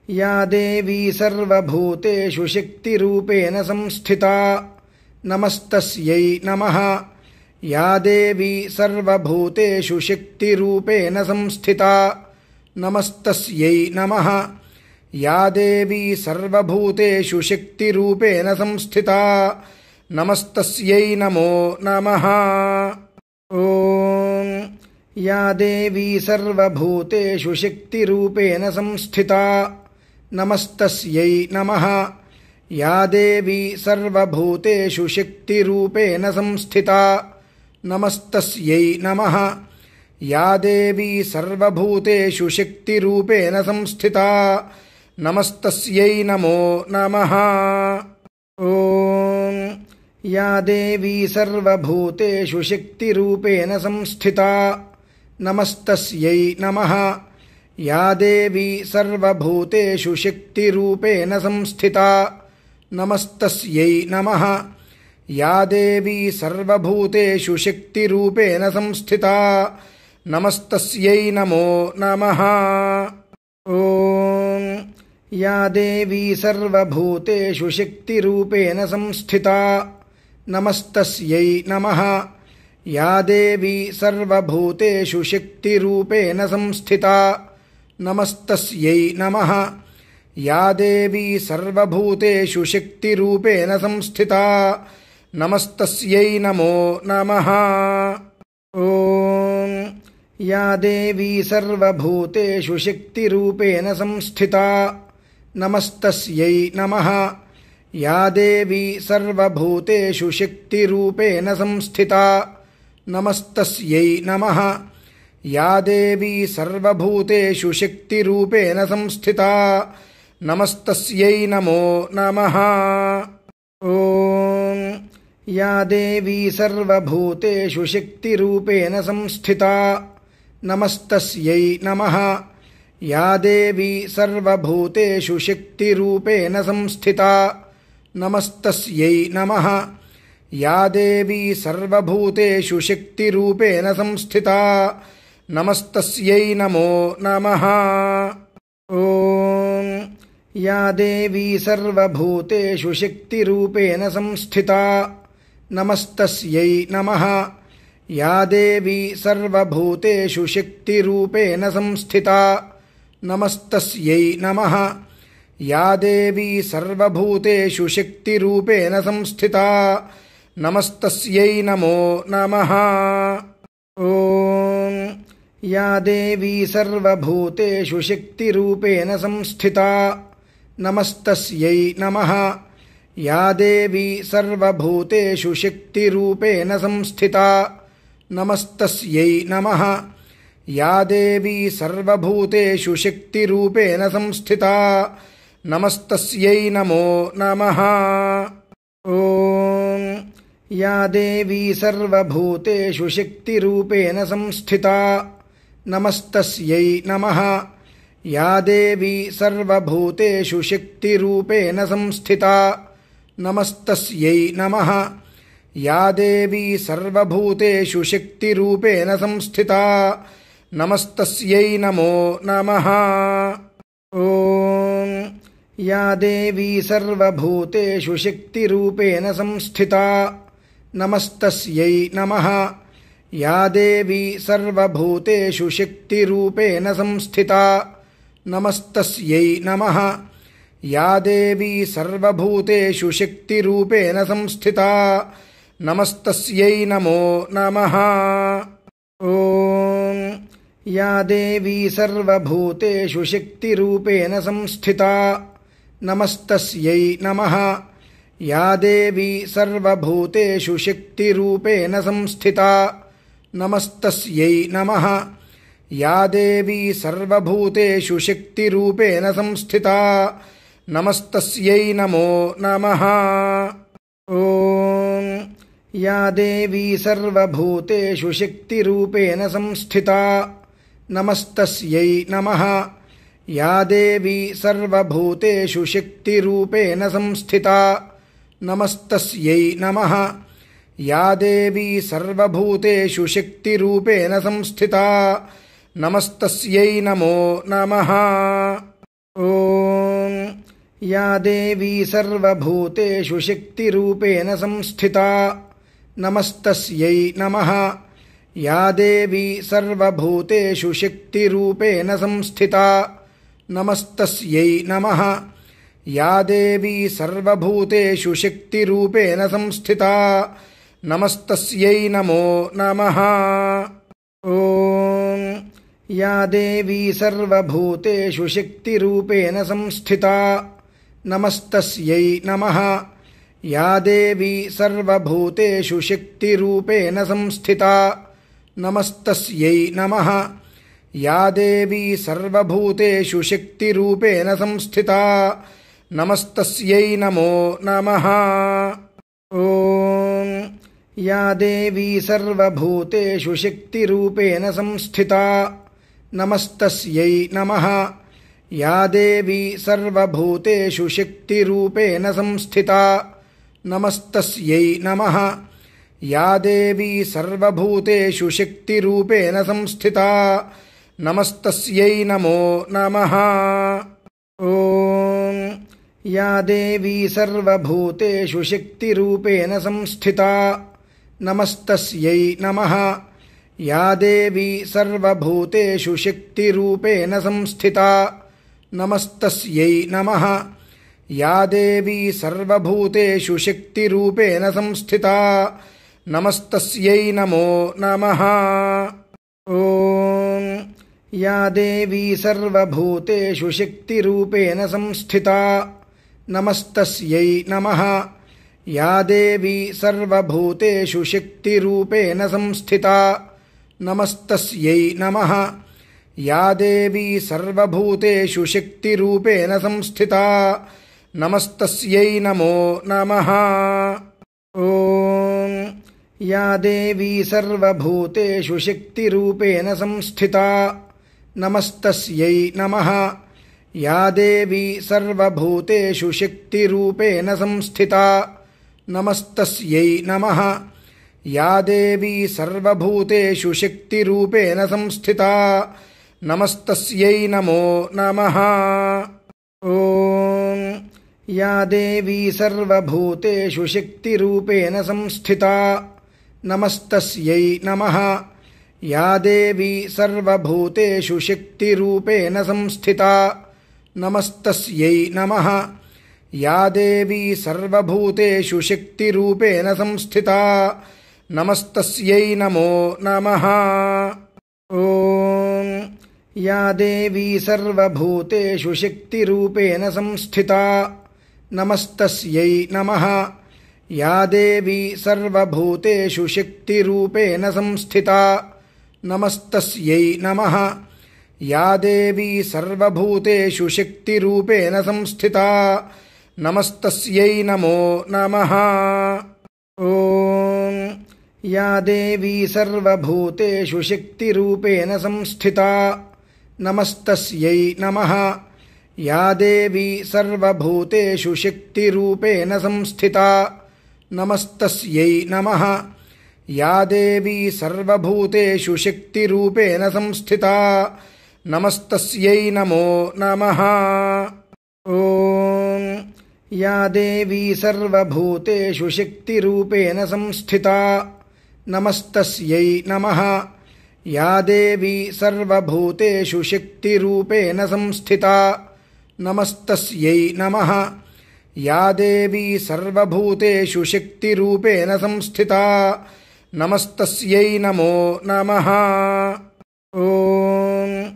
या देवी सर्वभूतेषु शक्तिरूपेण संस्थिता नमस्तस्यै नमः। या देवी सर्वभूतेषु शक्तिरूपेण संस्थिता नमस्तस्यै नमः। या देवी सर्वभूतेषु शक्तिरूपेण संस्थिता नमस्तस्यै नमो नमः। ॐ या देवी सर्वभूतेषु शक्तिरूपेण संस्थिता नमस्तस्यै नमः। या देवी सर्वभूतेषु शक्तिरूपेण संस्थिता नमस्तस्यै नमः। या देवी सर्वभूतेषु शक्तिरूपेण संस्थिता नमस्तस्यै नमो नमः। ॐ या देवी सर्वभूतेषु शक्तिरूपेण संस्थिता नमस्तस्यै नमः। या देवी सर्वभूतेषु शक्तिरूपेण संस्थिता नमस्तस्यै नमः। या देवी सर्वभूतेषु शक्तिरूपेण संस्थिता नमस्तस्यै नमो नमः। ॐ या देवी सर्वभूतेषु शक्तिरूपेण संस्थिता नमस्तस्यै नमः। या देवी सर्वभूतेषु शक्तिरूपेण संस्थिता नमस्तस्यै नमः। या देवी सर्वभूतेषु शक्तिरूपेण संस्थिता नमस्तस्यै नमो नमः। ॐ या देवी सर्वभूतेषु शक्तिरूपेण संस्थिता नमस्तस्यै नमः। या देवी सर्वभूतेषु शक्तिरूपेण संस्थिता नमस्तस्यै नमः। या देवी सर्वभूतेषु शक्तिरूपेण संस्थिता नमस्तस्यै नमो नमः। ॐ या देवी सर्वभूतेषु शक्तिरूपेण संस्थिता नमस्तस्यै नमः। या देवी सर्वभूतेषु शक्तिरूपेण संस्थिता नमस्तस्यै नमः। या देवी सर्वभूतेषु शक्तिरूपेण संस्थिता नमस्तस्यै नमो नमः। ॐ या देवी सर्वभूतेषु शक्तिरूपेण संस्थिता नमस्तस्यै नमः। या देवी सर्वभूतेषु शक्तिरूपेण संस्थिता नमस्तस्यै नमः। या देवी सर्वभूतेषु शक्तिरूपेण संस्थिता नमस्तस्यै नमो नमः। ॐ या देवी सर्वभूतेषु शक्तिरूपेण संस्थिता नमस्तस्यै नमः। या देवी सर्वभूतेषु शक्तिरूपेण संस्थिता नमस्तस्यै नमः। या देवी सर्वभूतेषु शक्तिरूपेण संस्थिता नमस्तस्यै नमो नमः। ॐ या देवी सर्वभूतेषु शक्तिरूपेण संस्थिता नमस्तस्यै नमः। या देवी सर्वभूतेषु शक्तिरूपेण संस्थिता नमस्तस्यै नमः। या देवी सर्वभूतेषु शक्तिरूपेण संस्थिता नमस्तस्यै नमो नमः। ॐ या देवी सर्वभूतेषु शक्तिरूपेण संस्थिता नमस्तस्यै नमः। या देवी सर्वभूतेषु शक्तिरूपेण संस्थिता नमस्तस्यै नमः। या देवी सर्वभूतेषु शक्तिरूपेण संस्थिता नमस्तस्यै नमो नमः। ॐ या देवी सर्वभूतेषु शक्तिरूपेण संस्थिता नमस्तस्यै नमः। या देवी सर्वभूतेषु शक्तिरूपेण संस्थिता नमस्तस्यै नमः। या देवी सर्वभूतेषु शक्तिरूपेण संस्थिता नमस्तस्यै नमो नमः। ॐ या देवी सर्वभूतेषु शक्तिरूपेण संस्थिता नमस्तस्यै नमः। या देवी सर्वभूतेषु शक्तिरूपेण संस्थिता नमस्तस्यै नमः। या देवी सर्वभूतेषु शक्तिरूपेण संस्थिता नमस्तस्यै नमो नमः। ॐ या देवी सर्वभूतेषु शक्तिरूपेण संस्थिता नमस्तस्यै नमः। या देवी सर्वभूतेषु शक्तिरूपेण संस्थिता नमस्तस्यै नमः। या देवी सर्वभूतेषु शक्तिरूपेण संस्थिता नमस्तस्यै नमो नमः। ॐ या देवी सर्वभूतेषु शक्तिरूपेण संस्थिता नमस्तस्यै नमः। या देवी सर्वभूतेषु शक्तिरूपेण संस्थिता नमस्तस्यै नमः। या देवी सर्वभूतेषु शक्तिरूपेण संस्थिता नमस्तस्यै नमो नमः। ॐ या देवी सर्वभूतेषु शक्तिरूपेण संस्थिता नमस्तस्यै नमः। या देवी सर्वभूतेषु शक्तिरूपेण संस्थिता नमस्तस्यै नमः। या देवी सर्वभूतेषु शक्तिरूपेण संस्थिता नमस्तस्यै नमो नमः। ॐ या देवी सर्वभूतेषु शक्तिरूपेण संस्थिता नमस्तस्यै नमः। या देवी सर्वभूतेषु शक्तिरूपेण संस्थिता नमस्तस्यै नमः। या देवी सर्वभूतेषु शक्तिरूपेण संस्थिता नमस्तस्यै नमो नमः। ॐ या देवी सर्वभूतेषु शक्तिरूपेण संस्थिता नमस्तस्यै नमः। या देवी सर्वभूतेषु शक्तिरूपेण संस्थिता नमस्तस्यै नमः। या देवी सर्वभूतेषु शक्तिरूपेण संस्थिता नमस्तस्यै नमो नमः। ॐ या देवी सर्वभूतेषु शक्तिरूपेण संस्थिता नमस्तस्यै नमः। या देवी सर्वभूतेषु शक्तिरूपेण संस्थिता नमस्तस्यै नमः। या देवी सर्वभूतेषु शक्तिरूपेण संस्थिता नमस्तस्यै नमो नमः। ॐ या देवी सर्वभूतेषु शक्तिरूपेण संस्थिता नमस्तस्यै नमः। या देवी सर्वभूतेषु शक्तिरूपेण संस्थिता नमस्तस्यै नमः। या देवी सर्वभूतेषु शक्तिरूपेण संस्थिता नमस्तस्यै नमो नमः। ॐ या देवी सर्वभूतेषु शक्तिरूपेण संस्थिता नमस्तस्यै नमः। या देवी सर्वभूतेषु शक्तिरूपेण संस्थिता नमस्तस्यै नमः। या देवी सर्वभूतेषु शक्तिरूपेण संस्थिता नमस्तस्यै नमो नमः। ॐ या देवी सर्वभूतेषु शक्तिरूपेण संस्थिता नमस्तस्यै नमः। या देवी सर्वभूतेषु शक्तिरूपेण संस्थिता नमस्तस्यै नमः। या देवी सर्वभूतेषु शक्तिरूपेण संस्थिता नमस्तस्यै नमो नमः। ॐ या देवी सर्वभूतेषु शक्तिरूपेण संस्थिता नमस्तस्यै नमः। या देवी सर्वभूतेषु शक्तिरूपेण संस्थिता नमस्तस्यै नमः। या देवी सर्वभूतेषु शक्तिरूपेण संस्थिता नमस्तस्यै नमो नमः। ॐ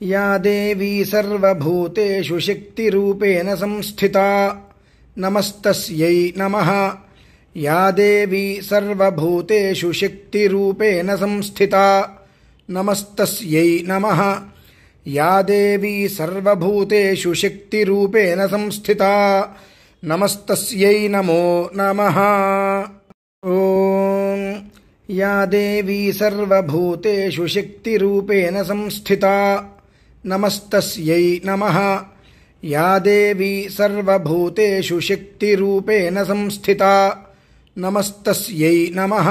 या देवी सर्वभूतेषु शक्तिरूपेण संस्थिता नमस्तस्यै नमः। या देवी सर्वभूतेषु शक्तिरूपेण संस्थिता नमस्तस्यै नमः। या देवी सर्वभूतेषु शक्तिरूपेण संस्थिता नमस्तस्यै नमो नमः। ॐ या देवी सर्वभूतेषु शक्तिरूपेण संस्थिता नमस्तस्यै नमः। या देवी सर्वभूतेषु शक्तिरूपेण संस्थिता नमस्तस्यै नमः।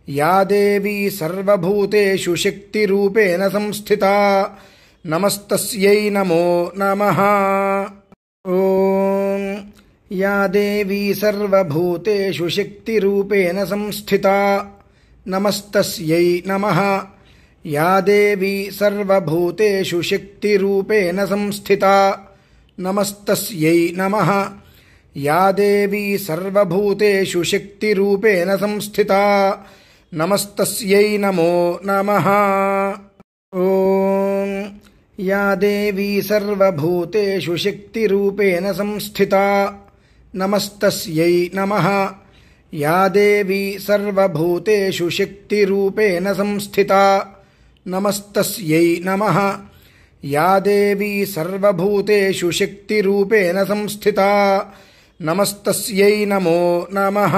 या देवी सर्वभूतेषु शक्तिरूपेण संस्थिता नमस्तस्यै नमो नमः। ॐ या देवी सर्वभूतेषु शक्तिरूपेण संस्थिता नमस्तस्यै नमः। या देवी सर्वभूतेषु शक्तिरूपेण संस्थिता नमस्तस्यै नमः। या देवी सर्वभूतेषु शक्तिरूपेण संस्थिता नमस्तस्यै नमो नमः। ॐ या देवी सर्वभूतेषु शक्तिरूपेण संस्थिता नमस्तस्यै नमः। या देवी सर्वभूतेषु शक्तिरूपेण संस्थिता नमस्तस्यै नमः। या देवी सर्वभूतेषु शक्तिरूपेण संस्थिता नमस्तस्यै नमो नमः।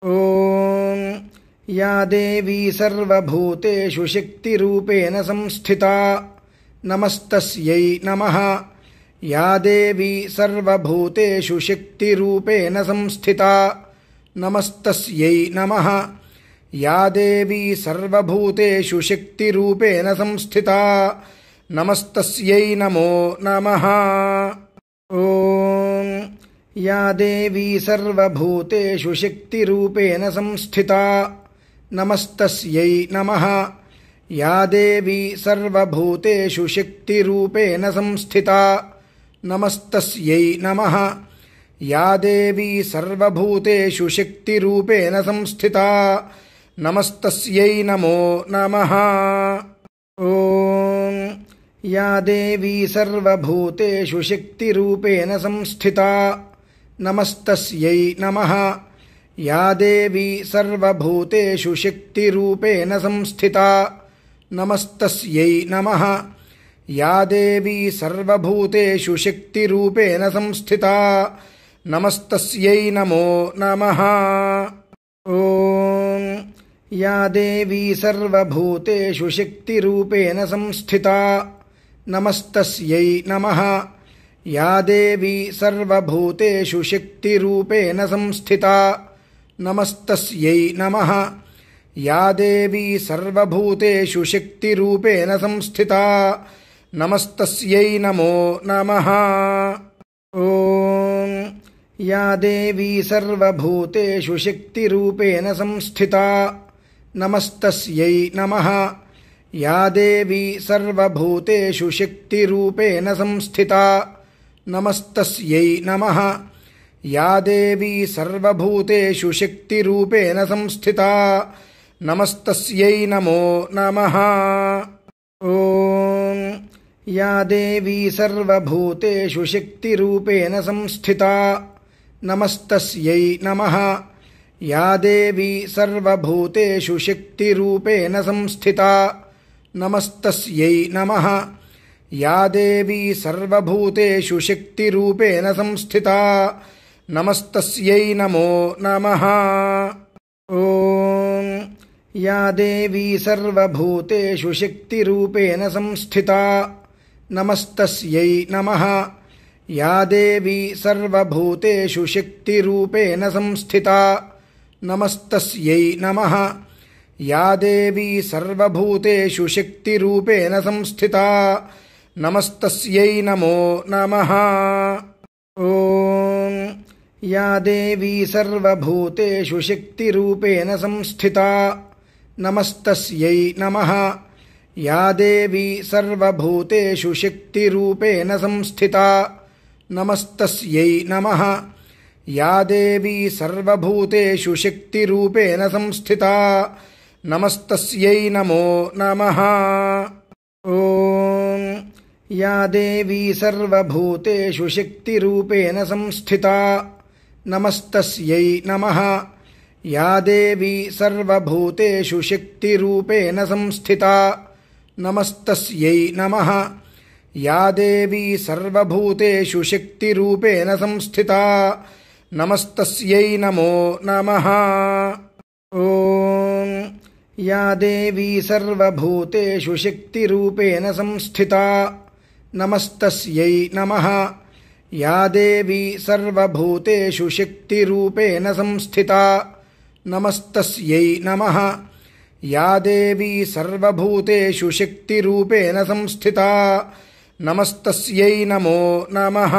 ॐ या देवी सर्वभूतेषु शक्तिरूपेण संस्थिता नमस्तस्यै नमः। या देवी सर्वभूतेषु शक्तिरूपेण संस्थिता नमस्तस्यै नमः। या देवी सर्वभूतेषु शक्तिरूपेण संस्थिता नमस्तस्यै नमो नमः। ॐ या देवी सर्वभूतेषु शक्तिरूपेण संस्थिता नमस्तस्यै नमः। या देवी सर्वभूतेषु शक्तिरूपेण संस्थिता नमस्तस्यै नमः। या देवी सर्वभूतेषु शक्तिरूपेण संस्थिता नमस्तस्यै नमो नमः। ॐ या देवी सर्वभूतेषु शक्तिरूपेण संस्थिता नमस्तस्यै नमः। या देवी सर्वभूतेषु शक्तिरूपेण संस्थिता नमस्तस्यै नमः। या देवी सर्वभूतेषु शक्तिरूपेण संस्थिता नमस्तस्यै नमो नमः। ॐ या देवी सर्वभूतेषु शक्तिरूपेण संस्थिता नमस्तस्यै नमः। या देवी सर्वभूतेषु शक्तिरूपेण संस्थिता नमस्तस्यै नमः। या देवी सर्वभूतेषु शक्तिरूपेण संस्थिता नमस्तस्यै नमो नमः। ॐ या देवी सर्वभूतेषु शक्तिरूपेण संस्थिता नमस्तस्यै नमः। या देवी सर्वभूतेषु शक्तिरूपेण संस्थिता नमस्तस्यै नमः। या देवी सर्वभूतेषु शक्तिरूपेण संस्थिता नमस्तस्यै नमो नमः। ॐ या देवी सर्वभूतेषु शक्तिरूपेण संस्थिता नमस्तस्यै नमः। या देवी सर्वभूतेषु शक्तिरूपेण संस्थिता नमस्तस्यै नमः। या देवी सर्वभूतेषु शक्तिरूपेण संस्थिता नमस्तस्यै नमो नमः। ॐ या देवी सर्वभूतेषु शक्तिरूपेण संस्थिता नमस्तस्यै नमः। या देवी सर्वभूतेषु शक्तिरूपेण संस्थिता नमस्तस्यै नमः। या देवी सर्वभूतेषु शक्तिरूपेण संस्थिता नमस्तस्यै नमो नमः। ॐ या देवी सर्वभूतेषु शक्तिरूपेण संस्थिता नमस्तस्यै नमः। या देवी सर्वभूतेषु शक्तिरूपेण संस्थिता नमस्तस्यै नमः। या देवी सर्वभूतेषु शक्तिरूपेण संस्थिता नमस्तस्यै नमो नमः। ॐ या देवी सर्वभूतेषु शक्तिरूपेण संस्थिता नमस्तस्यै नमः। या देवी सर्वभूतेषु शक्तिरूपेण संस्थिता नमस्तस्यै नमः। या देवी सर्वभूतेषु शक्तिरूपेण संस्थिता नमस्तस्यै नमो नमः। ॐ या देवी सर्वभूतेषु शक्तिरूपेण संस्थिता नमस्तस्यै नमः। या देवी सर्वभूतेषु शक्तिरूपेण संस्थिता नमस्तस्यै नमः। या देवी सर्वभूतेषु शक्तिरूपेण संस्थिता నమస్తస్యై నమో నమః।